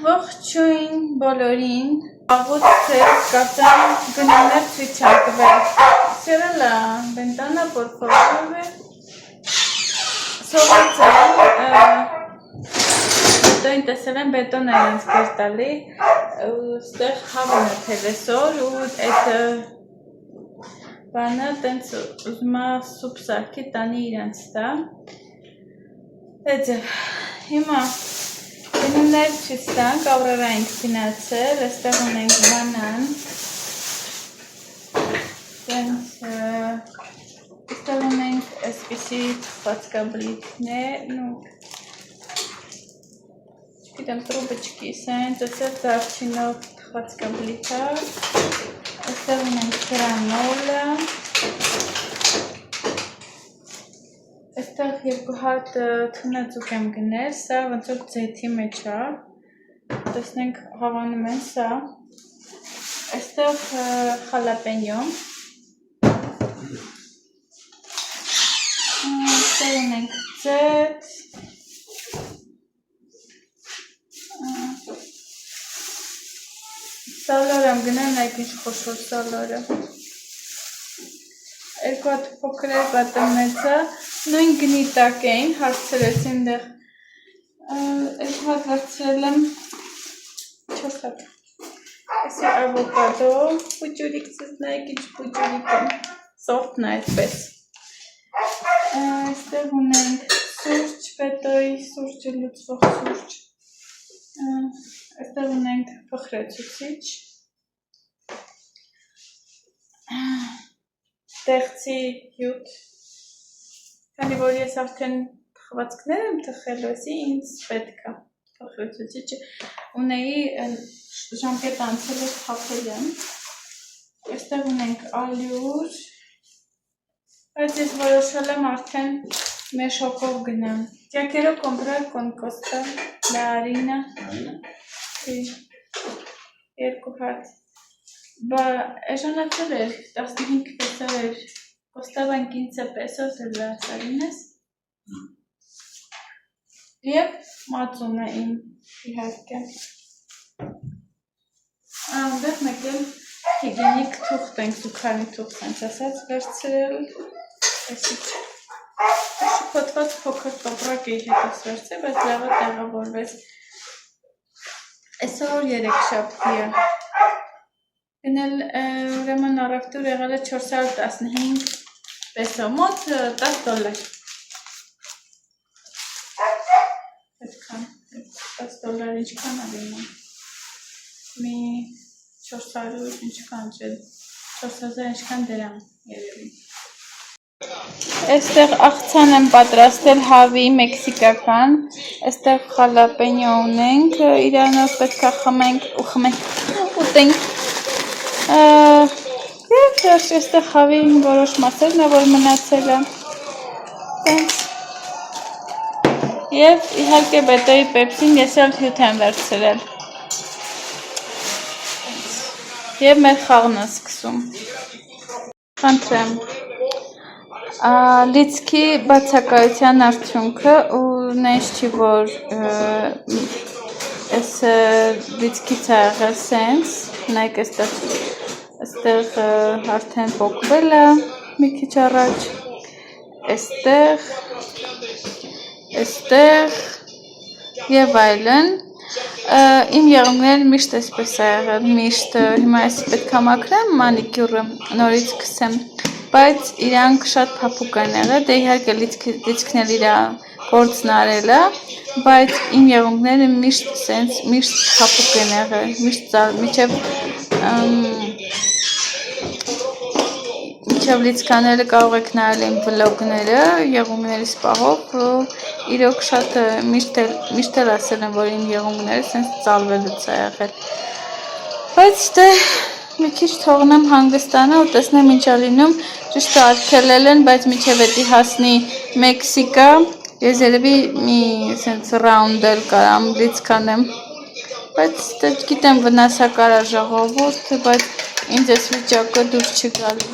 Ողջույն բոլորին, աղոց կարծեմ գնումներ ցույց ակվել Սիրելա, բենտանա, por favor Սովացան Դոյն տեսել են բետոն է ինձ կերտալի Ստեղ հավան է թելեսոր ու այդ բանը տենց ուզմա սուպ սարքի տանի իրենց տա Էձև, հիմա Գնումներ ցույց տանք, Ավրորա ենք գնացել, այստեղ ունենք բանան Այստեղ ունենք այսպիսի թխվածքաբլիթներ, չգիտեմ տրուբочки են, ծծել դարչինով թխվածքաբլիթա, այստեղ ունենք գրանոլա, այստեղ երկու հատ թունածուկ եմ գնել, սա ոնց որ ձեթի մեջ է, տեսնենք հավանում են սա, այստեղ խալապենյո, այստեղ ունենք ձեթ, սալոր եմ գնել, նայք ինչ խոշոր սալորը, երկու հատ փոքր երկու մեծը, նույն գնի տակ էին, հարցրեցին դեղ, երկու հատ հարցրել եմ, 4 հատ, այսի ավոկադո, պուջուրիկ ծզնայք, ինչ պուջուրիկ եմ, սորտն է այդպես, այստեղ ունենք սուրճ, պետոյ, սուրճը լուծվող սուրճ, այստեղ ունենք փխրեցուցիչ, Տեղցի հյութ, քանի որ ես արդեն թխվածքներ եմ թխելու, էսի ինձ պետք է փխրեցուցիչը ունեի ժամկետ անցել թափել եմ, այստեղ ունենք ալյուր, բայց ես որոշել եմ արդեն մեշոկով գնամ, ya quiero comprar con costa la harina, երկու հատ Էժանացել էր, 15 պեսո էր, կոստավան 15 pesos las harinas և մածուն է իմ իհարկե Անդեղ մեկ էլ հիգենիկ թուղթ ենք, զուքանի թուղթ ենք ասած վերցրել շփոթված փոքր տոպրակ էի հետս վերցրել, բայց լավը տեղավորվեց Այսօր երեքշաբթի է Գնել ուրեմն առավտուր եղել է 415 պեսո, մոտ $10 $10 ինչքան է դիմում մի 400 ինչքան չէ 4000 ինչքան դրամ երևի Այստեղ աղցան եմ պատրաստել հավի մեքսիկական, այստեղ խալապենյո ունենք, իրանով պետք է խմենք ու խմենք ուտենք Եվ այստեղ հավի որոշ մասերն է, որ մնացել է Եվ իհարկե բետոյի պեպսին ես էլ հյութ եմ վերցրել Եվ մեր խաղն է սկսում Խնդրեմ Լիցքի բացակայության արդյունքը ու նենց չի, որ ես լիցքից է եղել սենց, նայք այստեղ արդեն պոկվել է մի քիչ առաջ, այստեղ և այլն, իմ եղունգները միշտ այսպես է եղել, միշտ հիմա ես պետք է մաքրեմ մանիկյուրը, նորից կսեմ, բայց իրանք շատ փափուկ են եղել, դե իհարկե լիցքն էլ իր գործն արել է, բայց իմ եղունգները միշտ փափուկ են եղել, մինչև լիցկաները կարող եք նայել իմ վլոգները, եղունգներիս պահով, իրոք շատ միշտ էլ ասել եմ, որ իմ եղունգները սենց ծալվելուց է եղել, բայց դե մի քիչ թողնեմ հանգստանա ու տեսնեմ ինչ է լինում, ճիշտ արգելել են, բայց մինչև էդի հասնի Մեքսիկա, ես երևի մի սենց ռաունդ էլ կարամ լիցկանեմ, բայց գիտեմ վնասակար է ժողովուրդ, բայց ինձ ես վիճակը դուր չի գալու,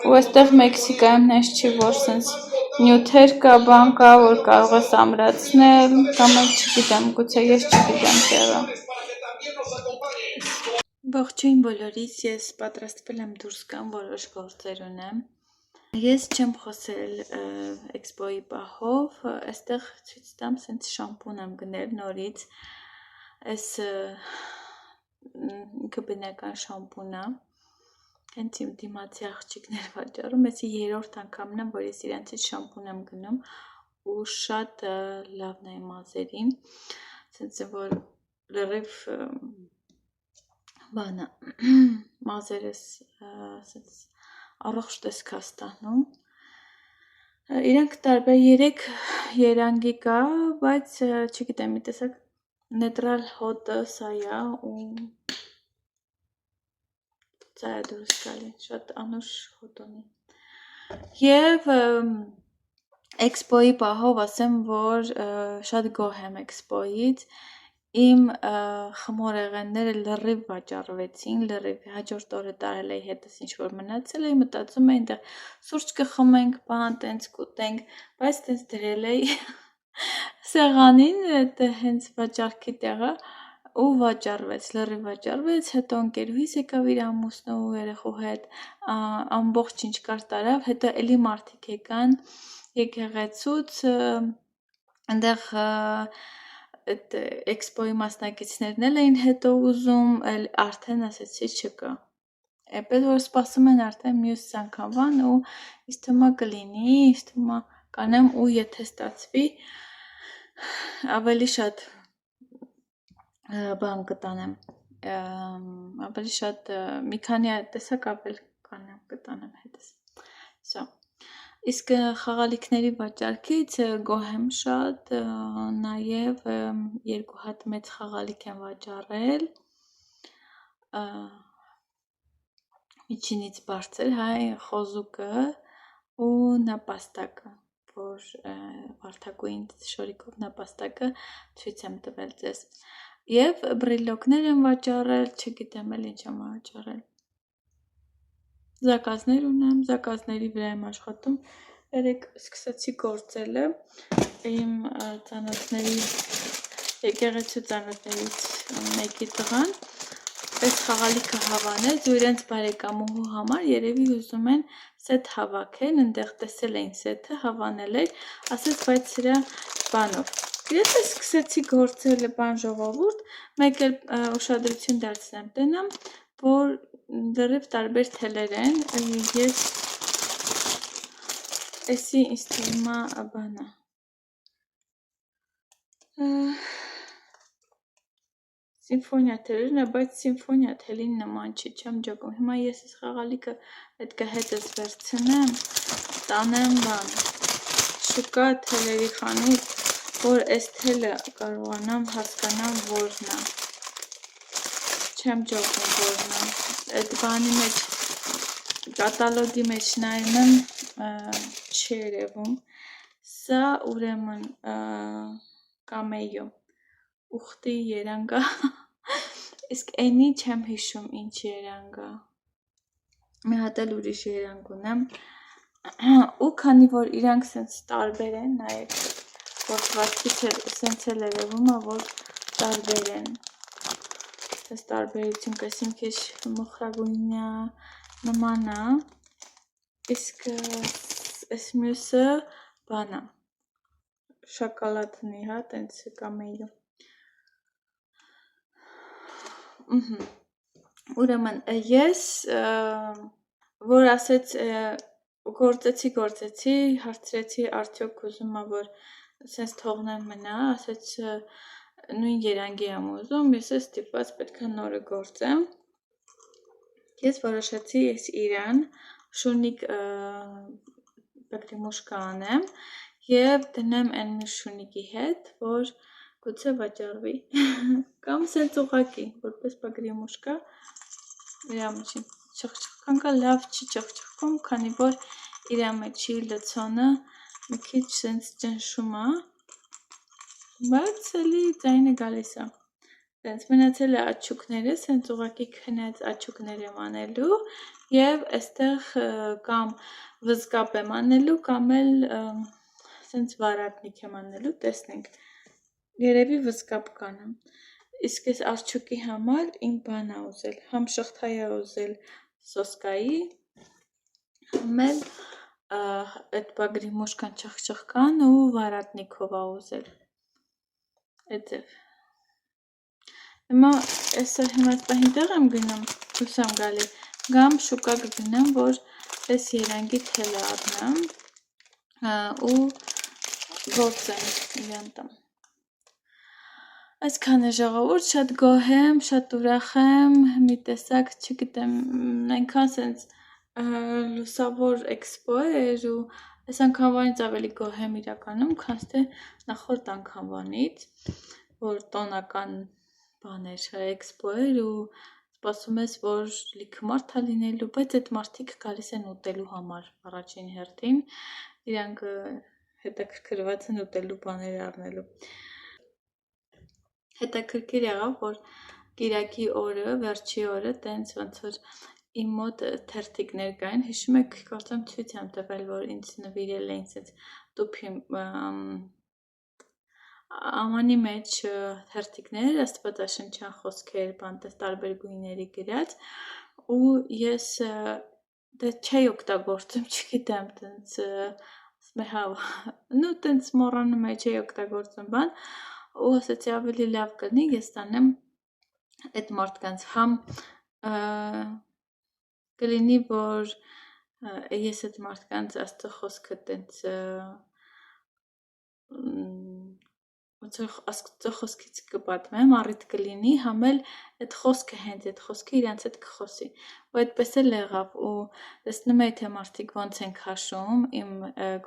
ու այստեղ Մեքսիկայում նես չի, որ սենց նյութեր կա, բան կա, որ կարող ես ամրացնել, կամ էլ չգիտեմ, գուցե ես չգիտեմ տեղը։ Ողջույն բոլորիս, ես պատրաստվել եմ դուրս գամ, որոշ գործեր ունեմ։ Ես չեմ խոսել էքսպոյի պահով, այստեղ ցույց տամ, սենց շամպուն եմ գնել նորից, այս ինքը բնական շամպուն է, հենց իմ դիմացի աղջիկներ վաճառում, ես 3-րդ անգամն եմ, որ ես իրենցից շամպուն եմ գնում ու շատ լավն է մազերին, սենց որ լրիվ բանը մազերս սենց առողջ տեսքա ստանում, իրանք տարբեր 3 երանգի կա, բայց չգիտեմ, մի տեսակ նետրալ հոտը սա է ու սա է դուրս գալի, շատ անուշ հոտ ունի և էքսպոյի պահով ասեմ, որ շատ գոհ եմ էքսպոյից, իմ խմորեղենները լրիվ վաճառվեցին, լրիվ հաջորդ օրը տարել էի հետս ինչ-որ մնացել էի, մտածում էի այնտեղ սուրճ կխմենք, բան, տենց կուտենք, բայց տենց դրել էի սեղանին, հենց վաճառքի տեղը ու վաճառվեց, լրիվ վաճառվեց, հետո ընկերուհիս եկավ իր ամուսնու ու երեխու հետ, ամբողջ ինչ կար տարավ, հետո էլի մարդիկ եկան եկեղեցուց, այնտեղ էքսպոյի մասնակիցներն էլ էին հետո ուզում, արդեն ասեցի չկա, պետք որ սպասում են արդեն մյուս անգամվան ու ինձ թվում է կլինի, ինձ թվում է կանեմ ու եթե ստացվի ավելի շատ բան կտանեմ, ավելի շատ մի քանի տեսակ ավել կտանեմ հետս, սա իսկ խաղալիքների վաճառքից գոհ եմ շատ, նաև 2 հատ մեծ խաղալիք եմ վաճառել, միջինից բարձր, խոզուկը ու նապաստակը, որ վարդագույն շորիկով նապաստակը ցույց եմ տվել ձեզ, և բրիլոկներ եմ վաճառել, չգիտեմ էլ ինչ եմ վաճառել, զակազներ ունեմ, զակազների վրա եմ աշխատում, երեկ սկսեցի գործելը, իմ ծանոթների, եկեղեցու ծանոթներից մեկի տղան, այս խաղալիքը հավանեց ու իրենց բարեկամուհու համար երևի ուզում են սեթ հավաքեն, այնտեղ տեսել էին սեթը, հավանել էր, ասեց բայց սրա բանով, ես սկսեցի գործելը բան ժողովուրդ, մեկ էլ ուշադրություն դարձնեմ տնամ, որ լրիվ տարբեր թելեր են, ես էսի ինձ թվում է բանը, սիմֆոնիա թելերն է, բայց սիմֆոնիա թելին նման չի, չեմ ջոկում, հիմա ես այս խաղալիքը պետք է հետս վերցնեմ, տանեմ բան, շուկա թելերի խանութ, որ այս թելը կարողանամ հասկանամ որն է, չեմ ջոկում որն է, այդ բանի մեջ, կատալոգի մեջ նայում եմ, չի երևում, սա ուրեմն կամեյո, ուխտի երանգ է, իսկ այնի չեմ հիշում ինչ երանգ է, մի հատ էլ ուրիշ երանգ ունեմ, ու քանի որ իրանք սենց տարբեր են, նայեք, գործվածքից սենց էլ երևում է, որ տարբեր են, սենց տարբերություն կես իմ քեչ մոխրագույնյա նման է, իսկ այս մյուսը բան է, շակալատնի, տենց կամեյո, ուրեմն ես, որ ասեց գործեցի, հարցրեցի արդյոք ուզում է, որ սենց թողնեմ մնա, ասեց նույն երանգի եմ ուզում, ես ես ստիպված պետք է նորը գործեմ, ես որոշեցի ես իրան շունիկ բգրիմուշկա անեմ և դնեմ են մի շունիկի հետ, որ գուցե վաճառվի, կամ սենց ուղղակի, որպես բգրիմուշկա, իրա միջին չխչխկան կա, լավ չի չխչխկում, քանի որ իրա մեջի լցոնը մի քիչ սենց ճնշում է, բայց էլի ձայնը գալիս է, Տենց մնացել է աչուկները, սենց ուղղակի քնած աչուկներ եմ անելու եւ այստեղ կամ վզկապ եմ անելու կամ էլ սենց վարատնիկ եմ անելու, տեսնենք։ Երևի վզկապ կանեմ։ Իսկ այս արջուկի համար ինք բան ա ուզել, համ շղթայ ա ուզել սոսկայի, համ էլ այդ բագրի մուշկան չխչխկան ու վարատնիկով ա ուզել։ Այդև։ Հիմա այսօր հիմա պահին տեղ եմ գնում, դուրս եմ գալի, գամ շուկա կգնամ, որ այս երանգի թելը առնեմ ու գործեմ իրան տամ։ Այսքան է ժողովուրդ, շատ գոհ եմ, շատ ուրախ եմ, մի տեսակ, չգիտեմ, այնքան սենց լուսավոր էքսպո էր ու այս անգամվանից ավելի գոհ եմ իրականում, քանց թե նախորդ անգամվանից, որ տոնական բաներ էքսպո էր ու սպասում ես, որ լիքը մարդ ա լինելու, բայց այդ մարդիկ գալիս են ուտելու համար առաջին հերթին, իրանք հետաքրքրված են ուտելու բաներ առնելու։ Հետաքրքիր եղավ, որ կիրակի օրը, վերջի օրը, տենց ոնց որ իմ մոտ թերթիկներ կային, հիշում եք, կարծեմ ցույց եմ տվել, որ ինձ նվիրել էին սենց տուփի ամանի մեջ թերթիկներ, աստվածաշնչյան խոսքեր, բանտես տարբեր գույների գրած ու ես դե չէի օգտագործում, չգիտեմ, տենց նու տենց մոռանում էի, չէի օգտագործում բան ու ասացի ավելի լավ կլինի ես տանեմ այդ մարդկանց համ կլինի, որ ես այդ մարդկանց աստծո խոսքը տենց ոնց որ աստծո խոսքից կպատմեմ, առիթ կլինի, համ էլ այդ խոսքը հենց այդ խոսքը իրանց հետ կխոսի։ Ու այդպես էլ եղավ ու տեսնում էի թե մարդիկ ոնց են քաշում, իմ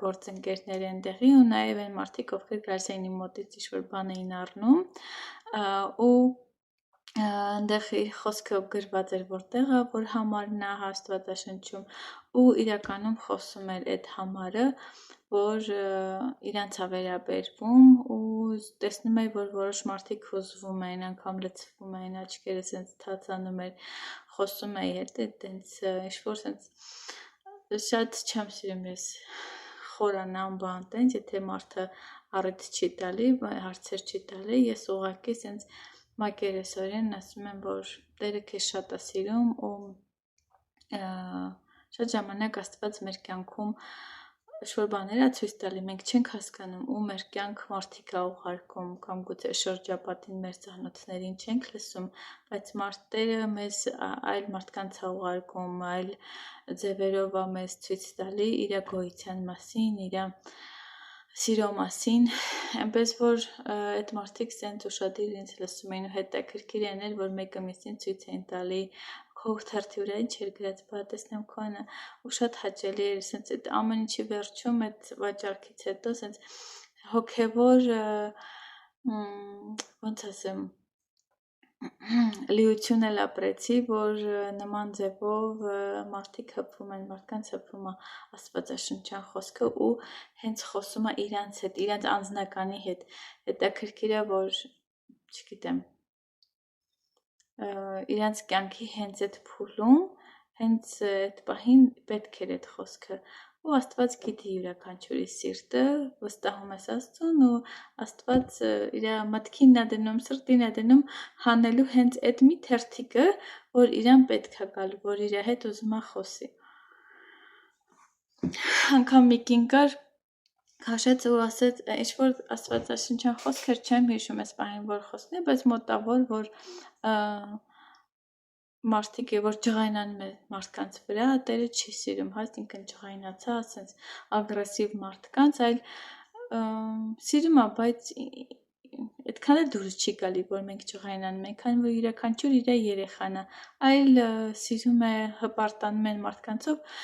գործընկերները այնտեղի ու նաև այն մարդիկ, ովքեր գալիս էին իմ մոտից ինչ-որ բան էին առնում ու այնտեղ խոսքը գրված էր որտեղը, որ համարն է Աստվածաշնչում ու իրականում խոսում էր այդ համարը, որ իրանց ա վերաբերվում ու տեսնում էի, որ որոշ մարդիկ հուզվում էին, անգամ լցվում էին, աչքերը սենց թացանում էր, խոսում էի հետ, տենց ինչ-որ սենց շատ չեմ սիրում ես խորանամ բան տենց, եթե մարդը առիթ չի տալի, հարցեր չի տալի, ես ուղղակի սենց մակերեսորեն ասում եմ, որ Տերը քեզ շատ է սիրում ու շատ ժամանակ Աստված մեր կյանքում ինչ-որ բաներ ա ցույց տալի, մենք չենք հասկանում ու մեր կյանք մարդիկ ա ուղարկում կամ գուցե շրջապատին մեր ծանոթներին չենք լսում, բայց Տերը մեզ այլ մարդկանց ա ուղարկում, այլ ձևերով ա մեզ ցույց տալի իր գոյության մասին, իր սիրո մասին, այնպես որ այդ մարդիկ սենց ուշադիր ինձ լսում էին ու հետաքրքիր էր, որ մեկը մյուսին ցույց էին տալի քո թերթի վրա ինչ էր գրած, բա տեսնեմ քոնը ու շատ հաճելի էր, սենց այդ ամեն ինչի վերջում այդ վաճառքից հետո սենց հոգևոր ոնց ասեմ լիություն էլ ապրեցի, որ նման ձևով մարդիկ հպվում են, մարդկանց հպվում է աստվածաշնչյան խոսքը ու հենց խոսում է իրանց հետ, իրանց անձնականի հետ, հետաքրքիր է, որ չգիտեմ, իրանց կյանքի հենց այդ փուլում, հենց այդ պահին պետք էր այդ խոսքը ու Աստված գիտի յուրաքանչյուրի սիրտը, վստահում ես Աստծուն ու Աստված իր մտքին ա դնում, սրտին ա դնում հանելու հենց այդ մի թերթիկը, որ իրան պետք ա գալու, որ իր հետ ուզում ա խոսի։ Անգամ մի կին կար, քաշեց ու ասեց, ինչ-որ աստվածաշնչյան խոսքեր չեմ հիշում այս պահին, որ խոսքն է, բայց մոտավոր, որ մարդիկ է, որ ջղայնանում է մարդկանց վրա, Տերը չի սիրում, ինքն ջղայնացա, ասենց ագրեսիվ մարդկանց, այլ սիրում է, բայց այդքան էլ դուրս չի գալի, որ մենք ջղայնանում ենք, քանի որ յուրաքանչյուր իր երեխան է, այլ սիրում է հպարտանում են մարդկանցով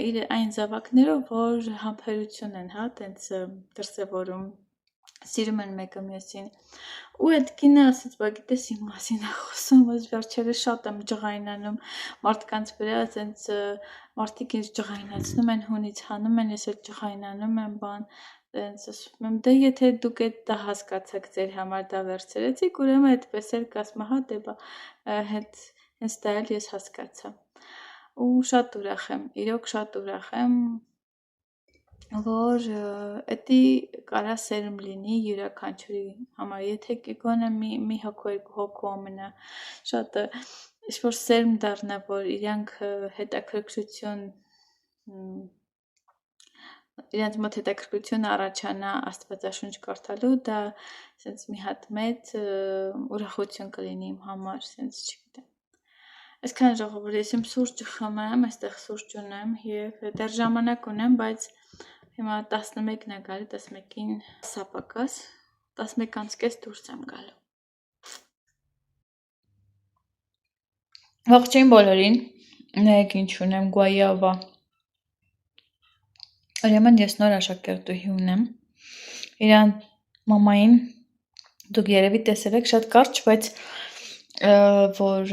իր այն զավակներով, որ համբերություն են, տենց դրսևորում սիրում են մեկը մյուսին ու այդ կինը ասեց, բա գիտես իմ մասին ա խոսում, ես վերջերս շատ եմ ջղայնանում մարդկանց վրա, ասենց մարդիկ ինձ ջղայնացնում են, հունից հանում են, ես էլ ջղայնանում եմ, բան, Տենց ասում եմ, դե եթե դուք դա հասկացաք ձեր համար դա վերցրեցիք, ուրեմն այդպես էլ կասում, հա դե բա հենց դա էլ ես հասկացա։ Ու շատ ուրախ եմ, իրոք շատ ուրախ եմ, որ էդի կարա սերմ լինի յուրաքանչյուրի համար, եթե գոնե մի հոգու երկու հոգու ամենա շատը ինչ-որ սերմ դառնա, որ իրանք հետաքրքրություն իրենց մոտ հետաքրքրություն առաջանա Աստվածաշունչ կարդալու, դա sense մի հատ մեծ ուրախություն կլինի իմ համար, sense չգիտեմ։ Այսքան ժողովուրդ, ես իմ սուրճը խմեմ, այստեղ սուրճ ունեմ եւ դեռ ժամանակ ունեմ, բայց հիմա 11-ն է գալի, 11-ին սապակաս, 11:30 դուրս եմ գալու։ Ողջույն բոլորին, նայեք ինչ ունեմ, գուայավա։ Ուրեմն ես նոր աշակերտուհի ունեմ, իրան մամային դուք երևի տեսել եք շատ կարճ, բայց որ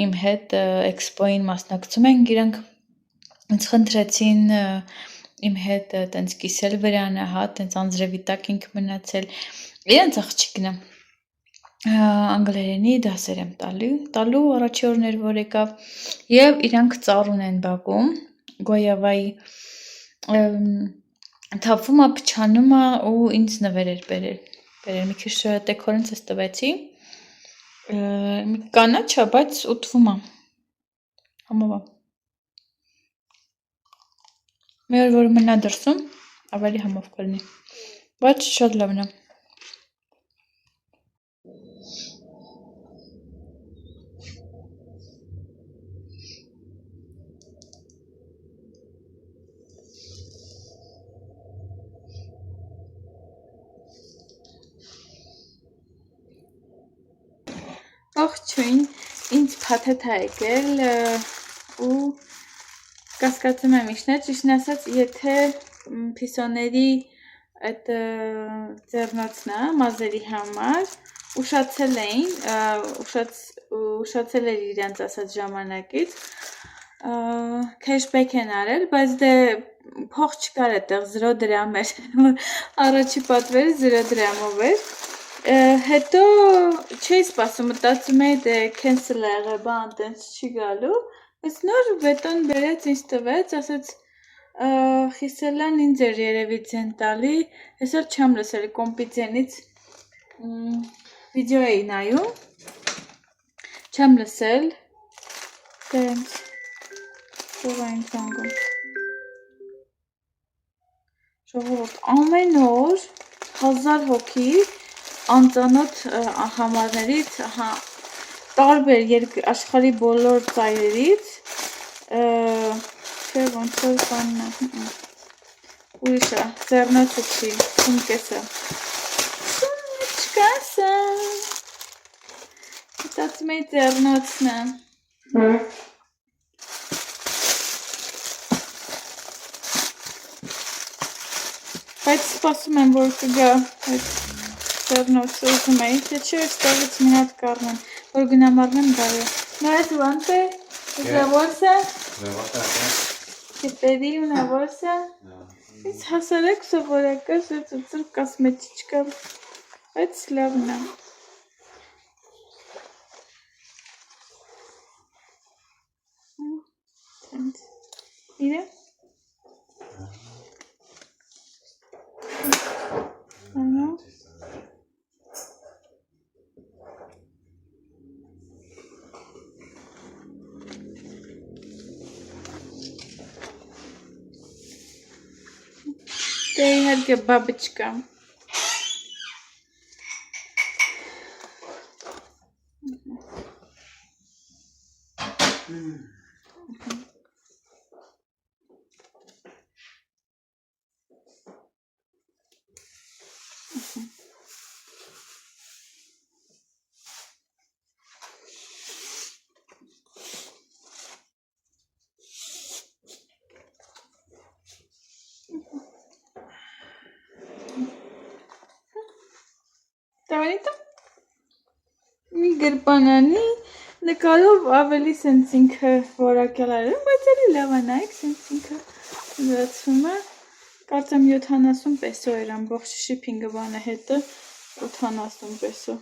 իմ հետ էքսպոին մասնակցում ենք, իրանք ինձ խնդրեցին իմ հետ տենց կիսել վրանը, հա, տենց անձրևիտակ ինք մնացել, իրենց աղջիկն է, անգլերենի դասեր եմ տալու առաջի օրներ, որ եկավ, եւ իրանք ծառ ունեն բակում, գոյավայի թափվում է, փչանում է ու ինձ նվեր էր բերել, մի քիչ տեքորենց ես տվեցի, կանաչ է, բայց ուտվում է, համով է, մի օր որ մնա դրսում, ավելի համով կլինի, բայց շատ լավն է։ Ողջույն, ինձ փաթեթ է եկել ու կասկածում եմ ճիշտն ասած, եթե փիսոների այդ ձեռնոցն է մազերի համար, ուշացել էր իրենց ասած ժամանակից, քեշբեք են արել, բայց դե փող չկար այդտեղ 0 դրամ էր, առաջի պատվերը 0 դրամով էր, հետո չէի սպասում, մտածում էի դե cancel է եղել, բան տենց չի գալու, բայց նոր բետոն բերեց ինձ տվեց, ասաց խիսելան ինձ էր երևի ձեն տալի, ես էլ չեմ լսել կոմպի ձենից վիդեո էի նայում, չեմ լսել, տենց ծովային զանգում, ժողովուրդ, ամեն օր 1000 հոգի անծանոթ համարներից, տարբեր աշխարհի բոլոր ծայրերից, չէ ոնց որ բանն է, ուրիշ է, ձեռնոցը չի, սումկեսը, սումնիչկասը, մտածում էի ձեռնոցն է, բայց սպասում եմ, որ կգա այդ ձեռնոցը ուզում էի, թե չէ ստեղից մի հատ կառնեմ, որ գնամ առնեմ գալու։ No es guante, es la bolsa. La bolsa acá. Que pedí una bolsa. It's հասարակ սովորական ծուծուր կոսմետիկա, բայց լավն է։ Իրե։ Ահա։ Դե իհարկե բաբիչկա։ Տավանիտա։ Մի գրպանանի նկարով ավելի սենց ինքը որակյալ արել, բայց էլի լավ է նայեք, սենց ինքը լրացվում է, Կարծեմ 70 պեսո էր ամբողջ շիփինգը բանը հետը 80 պեսո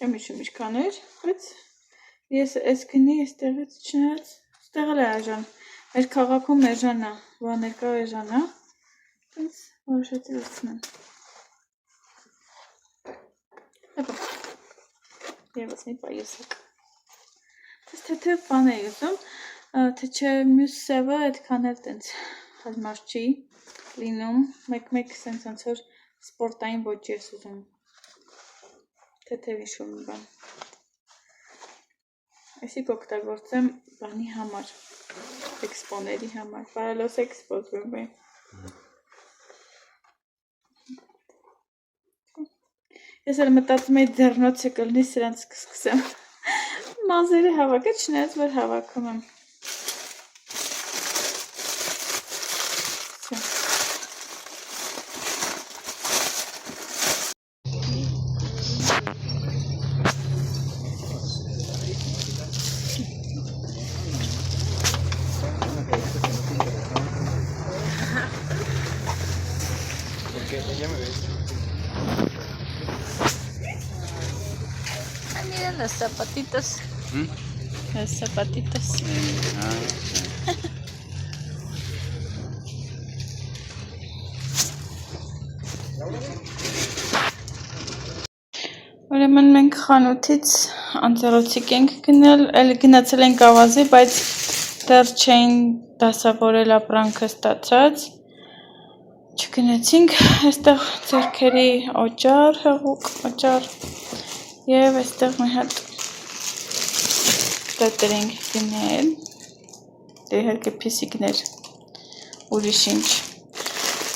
չեմ հիշում ինչքան էր, բայց ես այս գնի այստեղից չնայած ստեղ էլ է այժան մեր քաղաքում էժան է, բաներ կա էժան է, բայց որոշեցի վերցնեմ։ Հապա, եվս մի պայուսակ։ Ես թեթև բան էի ուզում, թե չէ մյուս սևը այդքան էլ տենց հարմար չի լինում, մեկ սենց ոնց որ սպորտային ոճի ես ուզում, թեթև ինչ-որ մի բան։ Այսի կօգտագործեմ բանի համար, էքսպոների համար, պարալոս էքսպոզում է։ Ես էլ մտածում էի ձեռնոցը կլնի սրանց կսկսեմ մազերը հավակը, չնայած որ հավաքում եմ։ Mira los zapatitos. Los zapatitos. Ուրեմն մենք խանութից անձեռոցիկ ենք գնել, էլ գնացել ենք ավազի, բայց դեռ չէին դասավորել ապրանքը ստացած, չգնացինք, այստեղ ձեռքերի օճար, հեղուկ օճար և այստեղ մի հատ դետր ենք գնել, դե հարկե պիսիկներ, ուրիշ ինչ,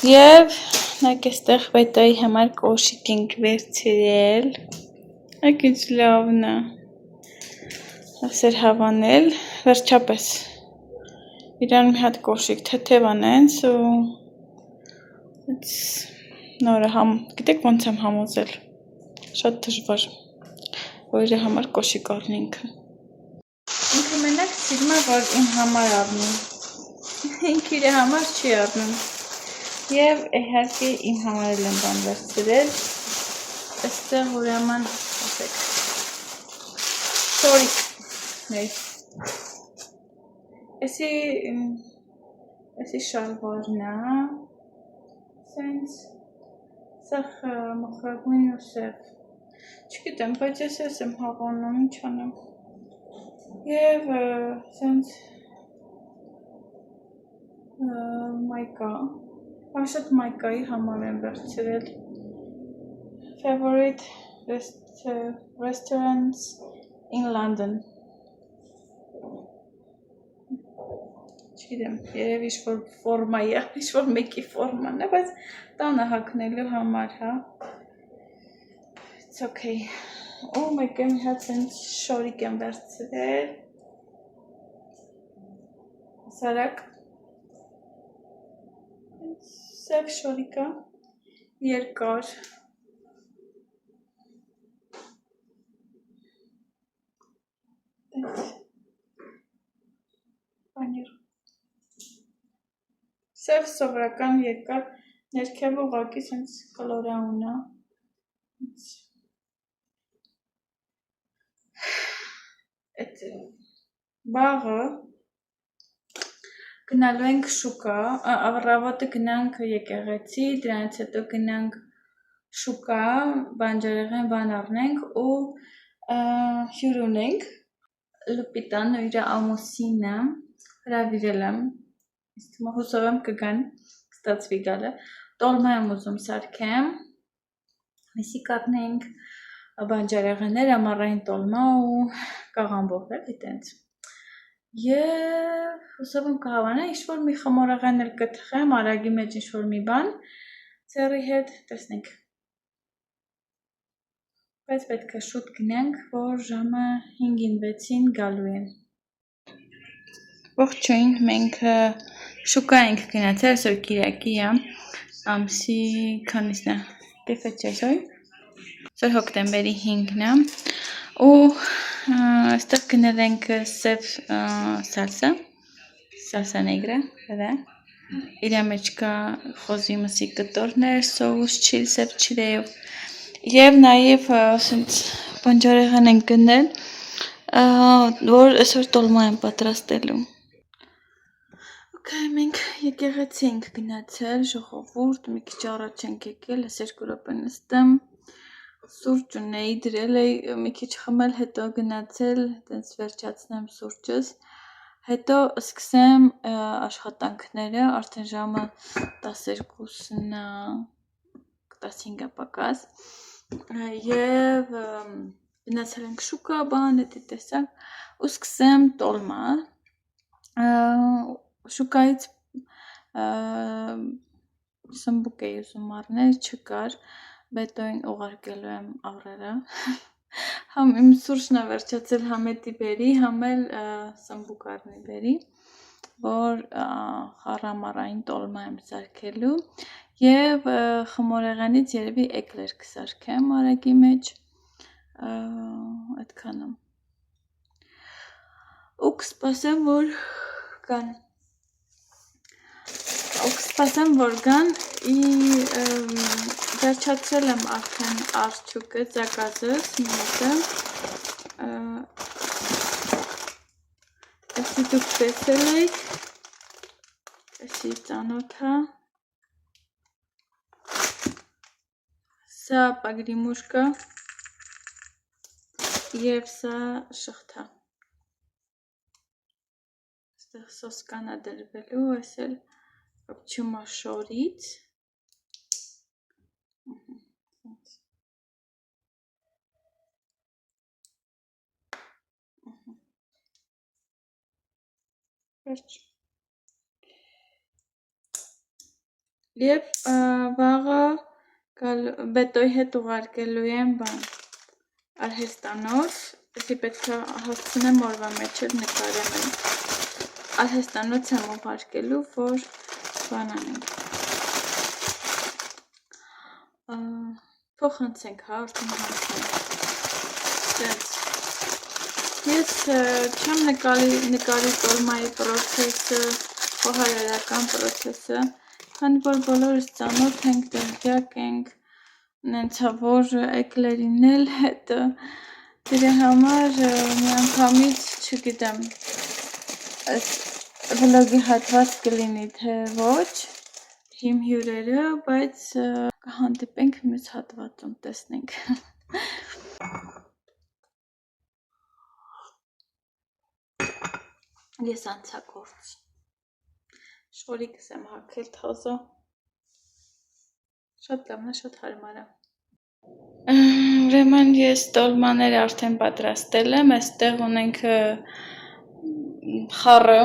և նայք այստեղ բետայի համար կոշիկ ենք վերցրել, եք ինչ լավն է, ասեր հավանել, վերջապես, իրան մի հատ կոշիկ թեթև անենց ու նորը գիտեք ոնց եմ համոզել, շատ դժվար, որ իր համար կոշիկ առնի ինքը։ Ինքը մենակ սիրում է, որ իմ համար առնի, ինքը իր համար չի առնում, և իհարկե իմ համար էլ եմ բան վերցրել, այստեղ ուրեմն ասեք, շորիկ մեր, էսի շալվարն է, սենց, սախ մխրագույն ու սև, չգիտեմ, բայց ես եմ հավանում, ինչ անեմ, և սենց մայկա, շատ մայկայի համար եմ վերցրել, favorite restaurants in London, չգիտեմ, երև ինչ-որ ֆորմա է, ինչ-որ մեկի ֆորման է, բայց տանը հագնելու համար, հա, it's okay, ու մեկ եմ հատ սենց շորիկ եմ վերցրել, սարակ, սև շորիկա, երկար, սև սովորական երկար, ներքև ուղղակի սենց կլորաուն է, այդ բաղը գնալու ենք շուկա, առավոտը գնանք եկեղեցի, դրանից հետո գնանք շուկա, բանջարեղեն բան առնենք ու հյուր ունենք, Լուպիտան ու իր ամուսինը հրավիրել եմ, հուսով եմ կգան, կստացվի գալը, տոլմա եմ ուզում սարքեմ, մեսի կառնենք բանջարեղեններ, ամառային տոլմա ու կաղամբով էլ դիտենց, և հուսով եմ կհավանա, ինչ-որ մի խմորեղեն էլ կթխեմ, արագի մեջ ինչ-որ մի բան, ձեռի հետ տեսնենք, բայց պետք է շուտ գնենք, որ ժամը 5-6-ին գալու են։ Ողջույն, մենք շուկա ենք գնացել, այսօր կիրակի է, ամսի քանիսն է, կեֆետ այսօր, այսօր հոկտեմբերի 5-ն է, ու այստեղ գնել ենք սև սալսա նեգրա, իր մեջ կա խոզի մսի կտորներ, սոուս, չիլ, սև չիրեով եւ նաեւ ասենց բանջարեղեն են գնել, որ այսօր տոլմա եմ պատրաստելու։ Okay, մենք եկեղեցի ենք գնացել, ժողովուրդ, մի քիչ առաջ ենք եկել, այս 2 րոպե նստեմ, սուրճ ունեի, դրել էի, մի քիչ խմել, հետո գնացել, այտենց վերջացնեմ սուրճս, հետո սկսեմ աշխատանքները, արդեն ժամը 12:15 պակաս, եւ գնացել ենք շուկա, բան, էդի տեսակ, ու սկսեմ տոլմա, շուկայից սմբուկ էի ուզում առնել, չկար, բետոին ուղարկելու եմ առերը, համ իմ սուրճն է վերջացել, համ էդի բերի, համ էլ սմբուկ առնի բերի, որ խառամառային տոլմա եմ սարքելու, եւ խմորեղենից երևի էկլեր կսարքեմ արագի մեջ, այդքանը, ու կսպասեմ, որ գան, վերջացրել եմ արդեն արջուկը, ծակածս, մոտը, այսի դուք տեսել եք, այսի ծանոթա, սա պագրիմուշկա եւ սա շղթա, այստեղ սոսկան է դրվելու, այս էլ կպչում է շորից, եւ վաղը բետոյի հետ ուղարկելու եմ բան, արհեստանոց, այսի պետք է հասցնեմ օրվա մեջ էլ նկարեմ եմ, արհեստանոց եմ ուղարկելու, որ բան անենք, փոխանցենք, հա, արդեն հանցենք, ես չեմ նկարի տոլմայի պրոցեսը, խոհարարական պրոցեսը, քանի որ բոլորս ծանոթ ենք, տեղյակ ենք, նենցավոր էկլերին էլ հետը, դրա համար մի անգամից չգիտեմ, այս վլոգի հատված կլինի, թե ոչ, իմ հյուրերը, բայց կհանդիպենք մյուս հատվածում, տեսնենք։ Ես անցակորձ, շորիկս եմ հագել թազա, շատ լավն է, շատ հարմար է։ Ուրեմն ես տոլմաները արդեն պատրաստել եմ, այստեղ ունենք խառը,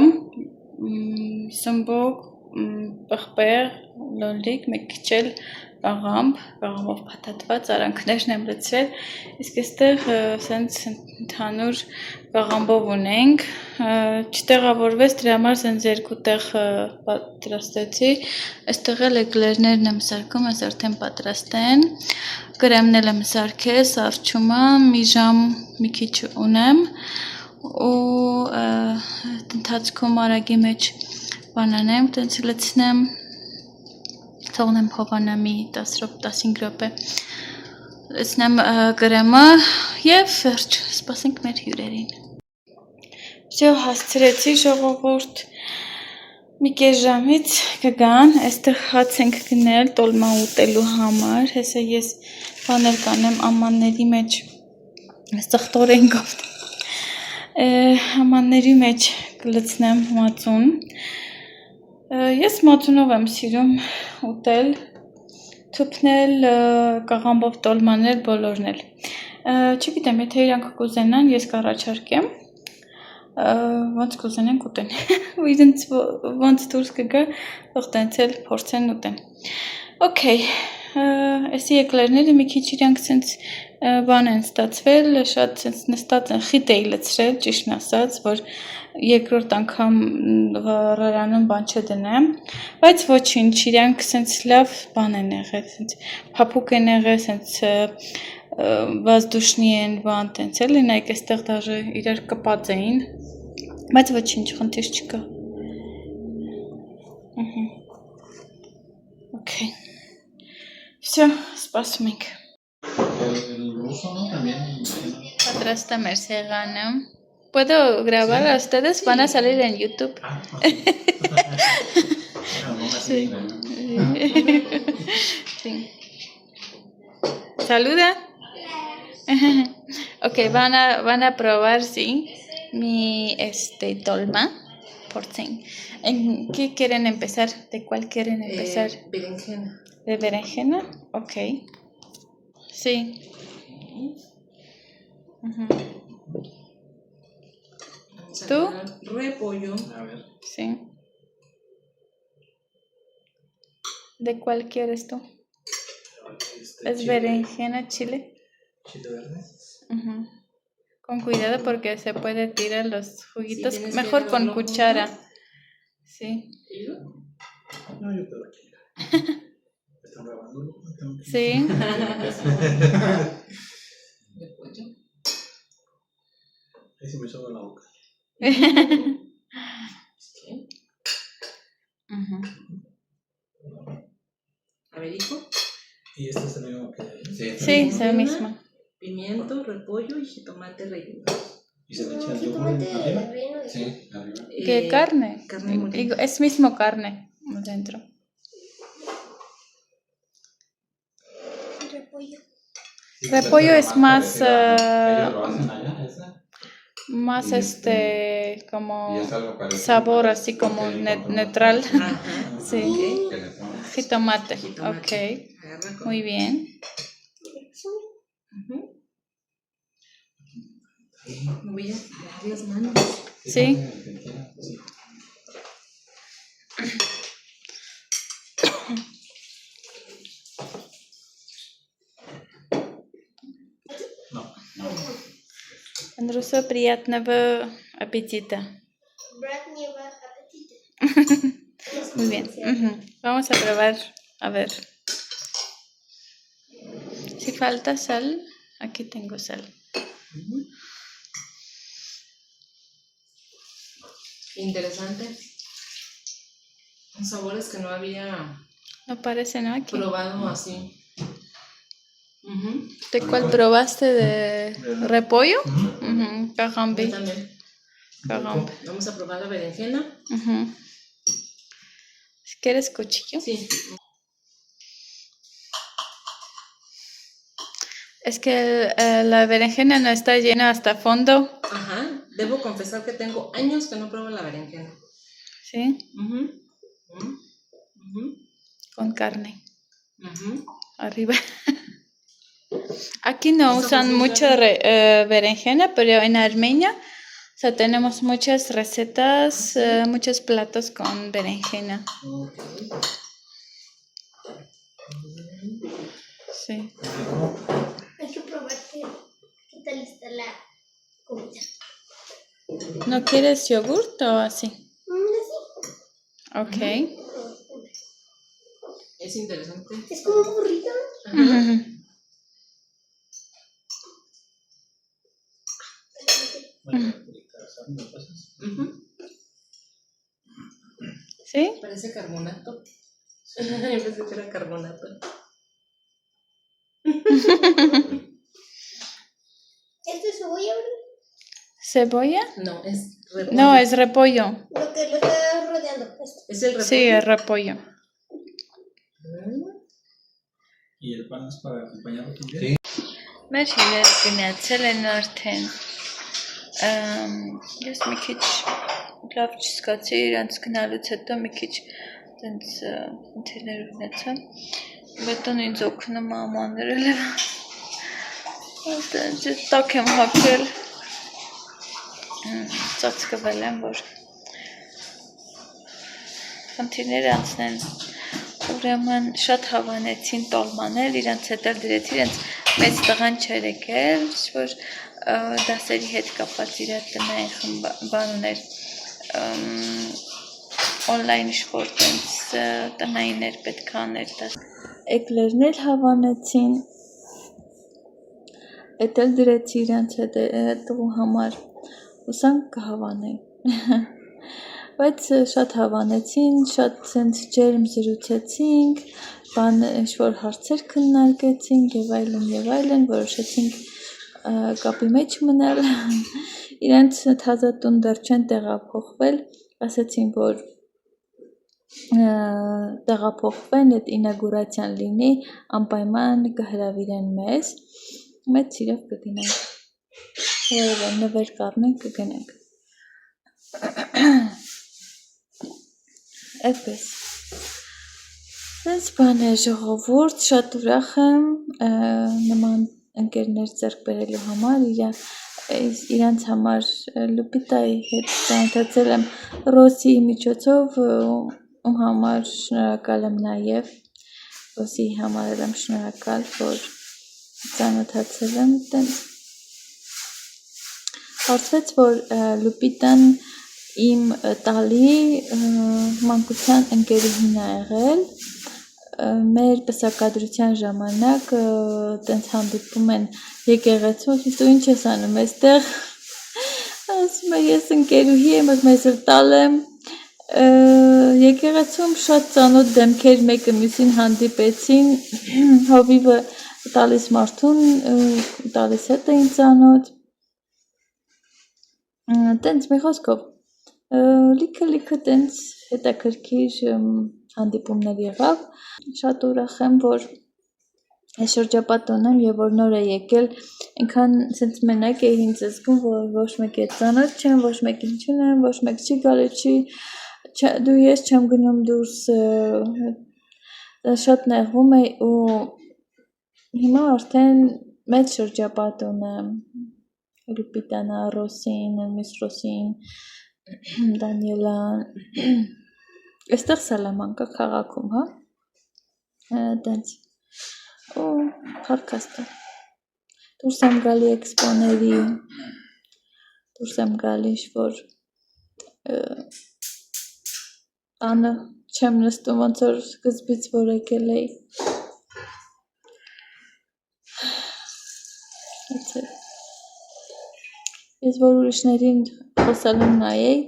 սմբուկ, պղպեղ, լոլիկ, մեկ քիչ էլ կաղամբով փաթաթված արանքներն եմ լցրել, իսկ այստեղ սենց ընդհանուր կաղամբով ունենք, չտեղավորվեց, դրա համար սենց 2 տեղ պատրաստեցի, այստեղ էլ էկլերներն եմ սարքում, այս արդեն պատրաստ են, կրեմն էլ եմ սարքել, սառչումը, մի ժամ մի քիչ ունեմ, ու ընթացքում արագի մեջ բանանեմ, տենց լցնեմ, թողնեմ հովանա մի 10-15 րոպե, լցնեմ կրեմը եւ վերջ, սպասենք մեր հյուրերին։ Всё, հասցրեցի ժողովուրդ, մի կես ժամից կգան, այստեղ հաց ենք գնել տոլմա ուտելու համար, հեսա ես բաներ կանեմ ամանների մեջ, սխտորեն գավթ, ամանների մեջ կլցնեմ մածուն, ես մածունով եմ սիրում ուտել, թուփնել, կաղամբով տոլմանել, բոլորն էլ, չգիտեմ, եթե իրանք կուզենան, ես կառաջարկեմ, ոնց կուզենեն կուտեն, ու իրենց ոնց դուրս կգա, թող տենց էլ փորձեն ուտեն, օքեյ, այսի էկլերները մի քիչ իրանք սենց բան են ստացվել, շատ սենց նստած են, խիտ էի լցրել, ճիշտն ասած, որ երկրորդ անգամ վառարանում բան չդնեմ, բայց ոչինչ, իրանք սենց լավ բան են եղել, սենց փափուկ են եղել, սենց վազդուշնի են բան, տենց էլ նայեք, այստեղ դաժե իրար կպած էին, բայց ոչինչ, խնդիր չկա։ Okay. Все, սպասում ենք։ Պատրաստեմ էր սեղանը։ Puedo grabar a ustedes, van a salir en YouTube. Sí. Sí. Saluda. Ok, van a probar, sí, mi tolma. Por fin. ¿En qué quieren empezar? ¿De cuál quieren empezar? Berenjena. ¿De berenjena? Ok. Sí. Ujú. ¿Tú? Repollo. A ver. Sí. ¿De cuál quieres tú? ¿Es chile, berenjena chile? chile verde. Ujú. Con cuidado porque se puede tirar los juguitos. Sí, mejor con agarrarlo cuchara. junto. Sí. No, yo puedo aquí. ¿Están grabando? Sí. Repollo. Ahí se me soba la boca. Sí. Ujú. A ver, hijo. ¿Y este es el mismo que...? Sí, es el mismo. Pimiento, repollo y jitomate relleno. ¿Y se le echa el yogur arriba? Sí, arriba. ¿Qué carne? Carne molida. Es mismo carne dentro. Repollo es más, ¿Ellos lo hacen allá, esa? más como Y es algo parecido sabor a así lo como que dijo Tomás. neutral. Ajá. Sí. Ok. Que le ponen. Jitomate. Jitomate. Ok. Agarra con... Muy bien. Ujú. Me voy a lavar las manos. Sí. No. Andruso, приятного аппетита. Muy bien. Ujú. Vamos a probar. A ver. Si falta sal, aquí tengo sal. Interesante. Sabores que no había No parece, ¿no? Aquí. probado así. Ujú. ¿De cuál probaste? ¿De repollo? Yo Carambi. también. Carambi. Vamos a probar la berenjena. ¿Quieres cuchillo? Sí. Es que la berenjena no está llena hasta fondo. Ajá. Debo confesar que tengo años que no pruebo la berenjena. ¿Sí? Ujú. Ujú. Ujú. Con carne. Ujú. Arriba. Aquí no ¿Eso usan funciona? mucho berenjena, pero en Armenia, o sea, tenemos muchas recetas, muchos platos con berenjena. Ok. Sí. Hay que probar qué tal está la comida. ¿No quieres yogurt o así? Sí. Ok. Es interesante. Es como un burrito. Ajá. Ujú. Ujú. ¿Sí? Parece carbonato. Yo pensé que era carbonato. ¿Esto es cebolla, verdad? ¿Cebolla? No, es repollo. No, es repollo. Lo que lo está rodeando. Esto. ¿Es el repollo? Sí, es repollo. ¿Y el pan es para acompañarlo también? Sí. Մեր հյուրերը գնացել են արդեն, ես մի քիչ լավ չզգացի, իրանց գնալուց հետո մի քիչ տենց խնդիրներ ունեցա, բետոն ինձ օգնում է ամաներել է, տենց տակ եմ հակել, ծածկվել եմ, որ խնդիրները անցնեն, ուրեմն շատ հավանեցին տոլմանել, իրանց հետ էլ դրեցի, իրենց մեծ տղան չէր եկել, որ դասերի հետ կապված իր տնային բան ուներ, օնլայն ինչ-որ տենց տնայիններ պետք է աներ դաս։ Էկլերն էլ հավանեցին, էդ էլ դրեցի իրանց հետ տղու համար, ուսանք կհավանեի։ բայց շատ հավանեցին, շատ ցենց ջերմ զրուցեցինք, բան ինչ-որ հարցեր քննարկեցինք եւ այլն, որոշեցինք կապի մեջ մնալ, իրենց թազատուն դեռ չեն տեղափոխվել, ասացին, որ տեղափոխվեն, այդ ինագուրացիան լինի, անպայման կհրավիրեն մեզ սիրով կգնանք, որևէ նվեր կառնենք կգնանք, այդպես, սենց բան է ժողովուրդ, շատ ուրախ եմ նման ընկերներ ձեռք բերելու համար, իրանց համար Լուպիտայի հետ ծանոթացել եմ Ռոսիի միջոցով, ում համար շնորհակալ եմ նաև, Ռոսիի համար եմ շնորհակալ, որ ծանոթացել եմ տենց, հարցվեց, որ Լուպիտան իմ տալի մանկության ընկերուհին է եղել, մեր պսակադրության ժամանակ տենց հանդիպում են եկեղեցու, դու ինչ ես անում այստեղ, ասում է ես ընկերուհի եմ, մեզ էլ տալ եմ, եկեղեցում շատ ծանոթ դեմքեր մեկը մյուսին հանդիպեցին, հովիվը տալիս մարդուն, տալիս հետ էին ծանոթ, տենց մի խոսքով, լիքը տենց հետաքրքիր հանդիպումներ եղավ, շատ ուրախ եմ, որ այս շրջապատ ունեմ եւ որ նոր է եկել, այնքան ցենց մենակ էի ինձ զգում, որ ոչ մեկի հետ ծանոթ չեմ, ոչ մեկին չունեմ, ոչ մեկ չի գալու, դու ես չեմ գնում դուրս, շատ նեղվում էի ու հիմա արդեն մեծ շրջապատ ունեմ, Լուպիտանա, Ռոսին, Միս Ռոսին, Դանիելան, այստեղ Սալամանկա քաղաքում, հա, տենց, ու փառքաստ է, դուրս եմ գալի էքսպոների, դուրս եմ գալի ինչ-որ տանը չեմ նստում, ոնց որ սկզբից որ եկել էի, ես որ ուրիշներին խոսալուն նայեի,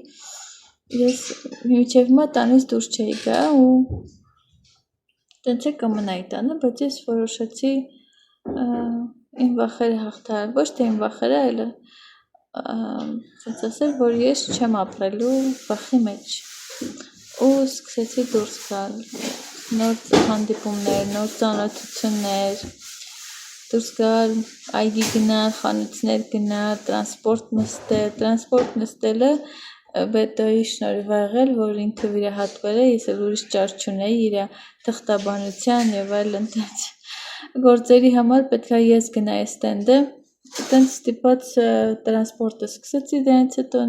ես մինչև հիմա տանից դուրս չէի գա ու տենց է կմնայի տանը, բայց ես որոշեցի իմ վախերը հաղթահարել, ոչ թե իմ վախերը, այլ ցած ասել, որ ես չեմ ապրելու վախի մեջ ու սկսեցի դուրս գալ, նոր հանդիպումներ, նոր ծանոթություններ, դուրս գալ, այգի գնալ, խանութներ գնալ, տրանսպորտ նստելը Բետոյի շնորհիվ ա եղել, որ ինքը վիրահատվել է, ես էլ ուրիշ ճար չունեի իր թղթաբանության եւ այլն գործերի համար պետք է ես գնայի ստենդը, տենց ստիպած տրանսպորտը սկսեցի դրանից հետո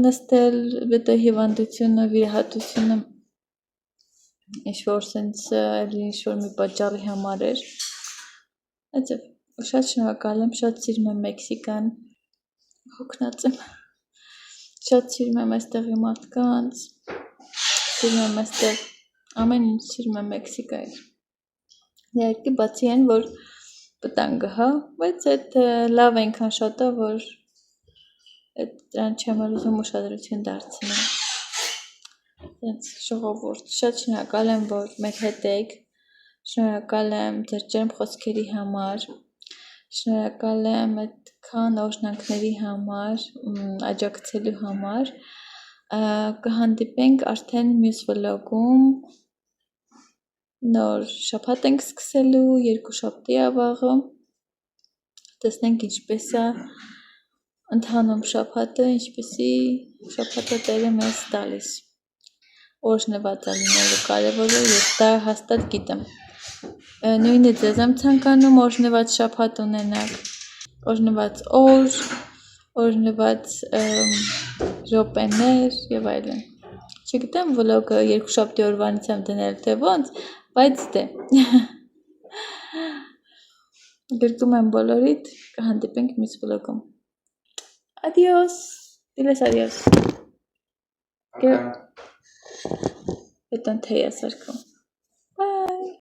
նստել, Բետոյի հիվանդությունը, վիրահատությունը ինչ-որ սենց ինչ-որ մի պատճառի համար էր, այդպես շատ շնորհակալ եմ, շատ սիրում եմ Մեքսիկան, հոգնած եմ, շատ սիրում եմ այստեղի մարդկանց, սիրում եմ այստեղ ամեն ինչ սիրում եմ Մեքսիկայից, իհարկե բացի այն, որ վտանգը, հա, բայց այդ լավ այնքան շատ է, որ դրան չեմ ուզում ուշադրություն դարձնել, տենց ժողովուրդ, շատ շնորհակալ եմ, որ մեր հետ եք, շնորհակալ եմ ձեր ջերմ խոսքերի համար, շնորհակալ եմ այդքան օրհնանքների համար, աջակցելու համար, կհանդիպենք արդեն մյուս վլոգում, նոր շաբաթ ենք սկսելու, 2 շաբթի ա վաղը, տեսնենք ինչպես է ընթանում շաբաթը, ինչպեսի շաբաթատերը մեզ տալիս, օրհնված է լինելու կարևորը, ես դա հաստատ գիտեմ, նույնը ձեզ եմ ցանկանում օրհնված շաբաթ ունենաք, օրհնված օր, օրհնված րոպեներ եւ այլն, չգիտեմ վլոգը 2 շաբթի օրվանից եմ դնել թե ոնց, բայց դե գրկում եմ բոլորիդ, կհանդիպենք մյուս վլոգում, adios, diles adios, հետոն թեյ է սարքում